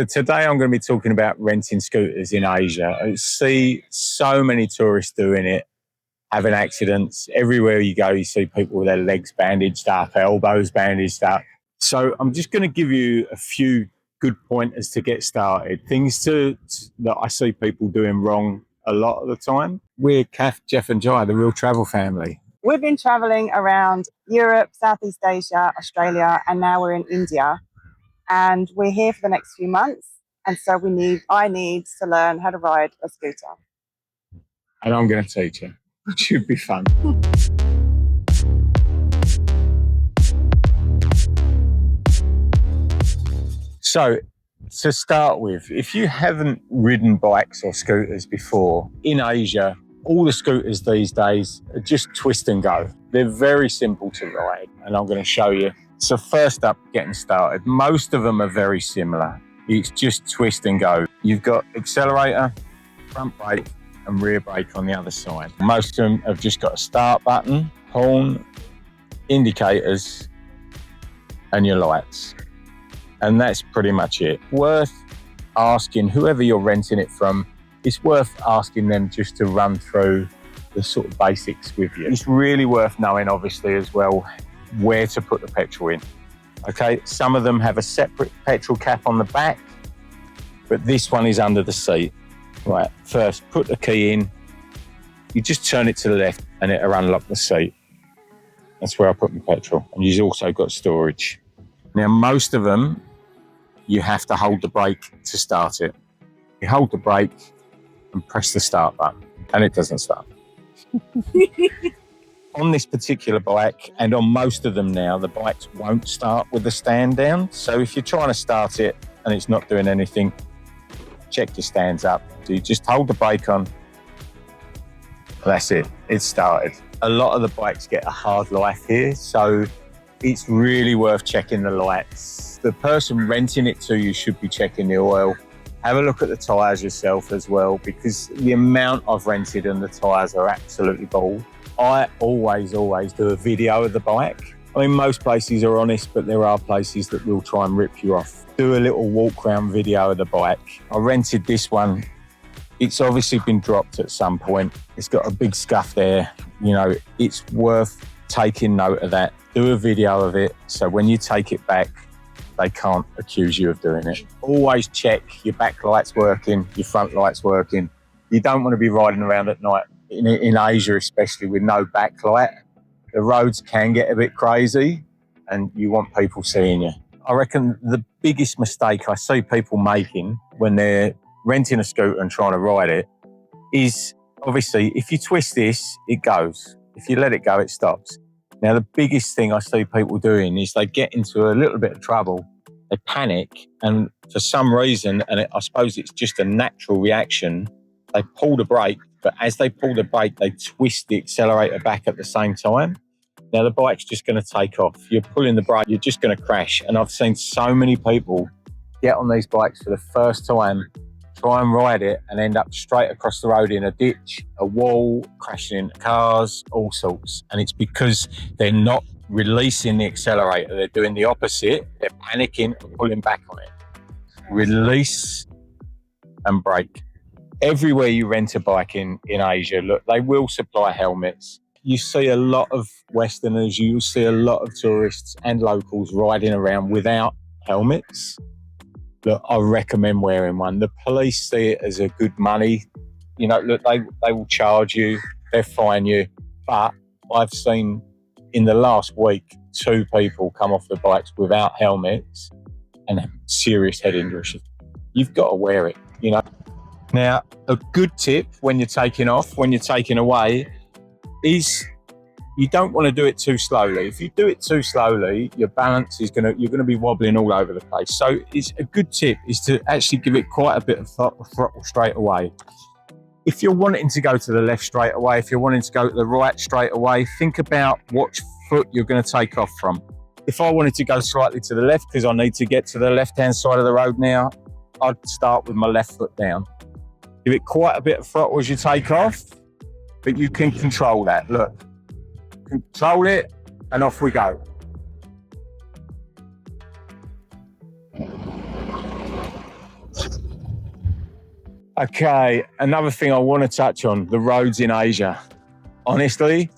So today I'm going to be talking about renting scooters in Asia. I see so many tourists doing it, having accidents. Everywhere you go, you see people with their legs bandaged up, elbows bandaged up. So I'm just going to give you a few good pointers to get started. Things that I see people doing wrong a lot of the time. We're Kath, Jeff and Jai, the Real Travel Family. We've been traveling around Europe, Southeast Asia, Australia, and now we're in India. And we're here for the next few months. And so I need to learn how to ride a scooter. And I'm going to teach you. It should be fun. So, to start with, if you haven't ridden bikes or scooters before, in Asia, all the scooters these days are just twist and go. They're very simple to ride, and I'm going to show you. So first up, getting started, most of them are very similar. It's just twist and go. You've got accelerator, front brake, and rear brake on the other side. Most of them have just got a start button, horn, indicators, and your lights. And that's pretty much it. Worth asking whoever you're renting it from, it's worth asking them just to run through the sort of basics with you. It's really worth knowing, obviously, as well, where to put the petrol in. Okay, some of them have a separate petrol cap on the back, but this one is under the seat. Right, first put the key in, you just turn it to the left and it'll unlock the seat. That's where I put my petrol. And you've also got storage. Now, most of them, you have to hold the brake to start it. You hold the brake and press the start button, and it doesn't start. On this particular bike, and on most of them now, the bikes won't start with the stand down. So if you're trying to start it and it's not doing anything, check your stands up. So you just hold the brake on. That's it. It's started. A lot of the bikes get a hard life here, so it's really worth checking the lights. The person renting it to you should be checking the oil. Have a look at the tyres yourself as well, because the amount I've rented and the tyres are absolutely bald. I always do a video of the bike. I mean, most places are honest, but there are places that will try and rip you off. Do a little walk around video of the bike. I rented this one. It's obviously been dropped at some point. It's got a big scuff there. You know, it's worth taking note of that. Do a video of it, so when you take it back, they can't accuse you of doing it. Always check your back lights working, your front lights working. You don't want to be riding around at night, in Asia especially, with no backlight. The roads can get a bit crazy and you want people seeing you. I reckon the biggest mistake I see people making when they're renting a scooter and trying to ride it is, obviously, if you twist this, it goes. If you let it go, it stops. Now, the biggest thing I see people doing is they get into a little bit of trouble, they panic, and for some reason, and I suppose it's just a natural reaction, they pull the brake, but as they pull the brake, they twist the accelerator back at the same time. Now, the bike's just going to take off. You're pulling the brake, you're just going to crash. And I've seen so many people get on these bikes for the first time, try and ride it, and end up straight across the road in a ditch, a wall, crashing into cars, all sorts. And it's because they're not releasing the accelerator. They're doing the opposite. They're panicking and pulling back on it. Release and brake. Everywhere you rent a bike in Asia, look, they will supply helmets. You see a lot of Westerners, you see a lot of tourists and locals riding around without helmets. Look, I recommend wearing one. The police see it as a good money. You know, look, they will charge you, they'll fine you. But I've seen in the last week 2 people come off the bikes without helmets and have serious head injuries. You've got to wear it, you know. Now, a good tip when you're taking off, when you're taking away, is you don't want to do it too slowly. If you do it too slowly, your balance is you're going to be wobbling all over the place. So it's a good tip is to actually give it quite a bit of throttle straight away. If you're wanting to go to the left straight away, if you're wanting to go to the right straight away, think about what foot you're going to take off from. If I wanted to go slightly to the left because I need to get to the left-hand side of the road now, I'd start with my left foot down. Give it quite a bit of throttle as you take off, but you can control that. Look, control it, and off we go. Okay, another thing I want to touch on, the roads in Asia. Honestly,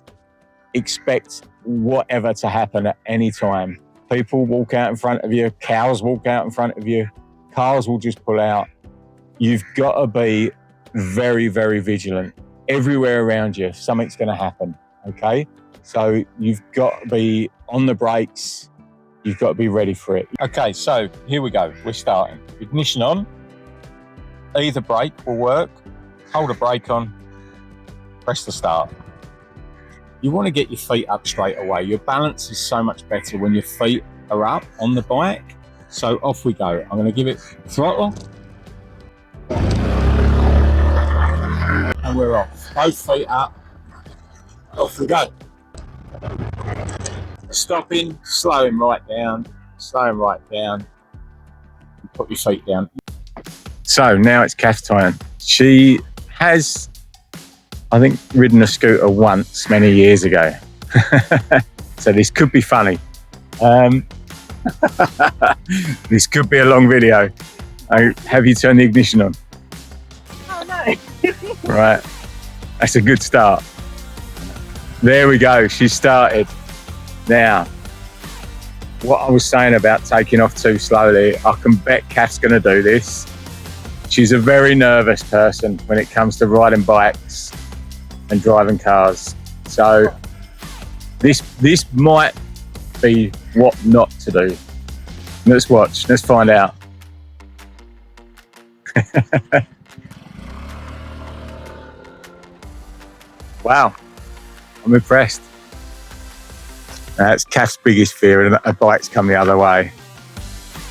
expect whatever to happen at any time. People walk out in front of you, cows walk out in front of you, cars will just pull out. You've got to be very, very vigilant. Everywhere around you, something's going to happen, okay? So you've got to be on the brakes. You've got to be ready for it. Okay, so here we go. We're starting. Ignition on. Either brake will work. Hold a brake on. Press the start. You want to get your feet up straight away. Your balance is so much better when your feet are up on the bike. So off we go. I'm going to give it throttle. And we're off. Both feet up. Off we go. Stopping, slowing right down, slowing right down. Put your feet down. So now it's Kath's turn. She has, I think, ridden a scooter once many years ago. So this could be funny. This could be a long video. Have you turned the ignition on? Oh no. Right. That's a good start. There we go. She started. Now, what I was saying about taking off too slowly, I can bet Kath's going to do this. She's a very nervous person when it comes to riding bikes and driving cars. So this might be what not to do. Let's watch. Let's find out. Wow, I'm impressed. That's Kath's biggest fear, and a bike's come the other way.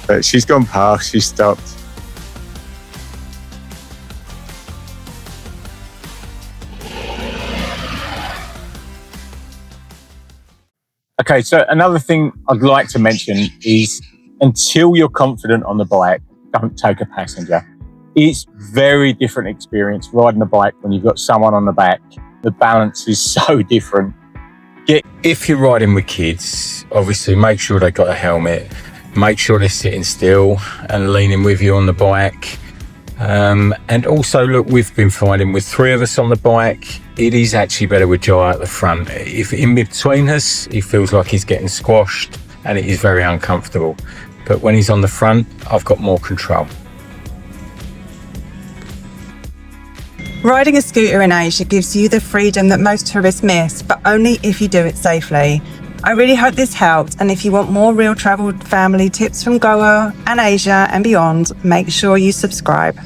But she's gone past, she's stopped. Okay, so another thing I'd like to mention is until you're confident on the bike, don't take a passenger. It's very different experience riding a bike when you've got someone on the back. The balance is so different. If you're riding with kids, obviously make sure they've got a helmet. Make sure they're sitting still and leaning with you on the bike. And also, look, we've been finding with three of us on the bike, it is actually better with Jai at the front. If in between us, he feels like he's getting squashed and it is very uncomfortable. But when he's on the front, I've got more control. Riding a scooter in Asia gives you the freedom that most tourists miss, but only if you do it safely. I really hope this helped, and if you want more real travel family tips from Goa and Asia and beyond, make sure you subscribe.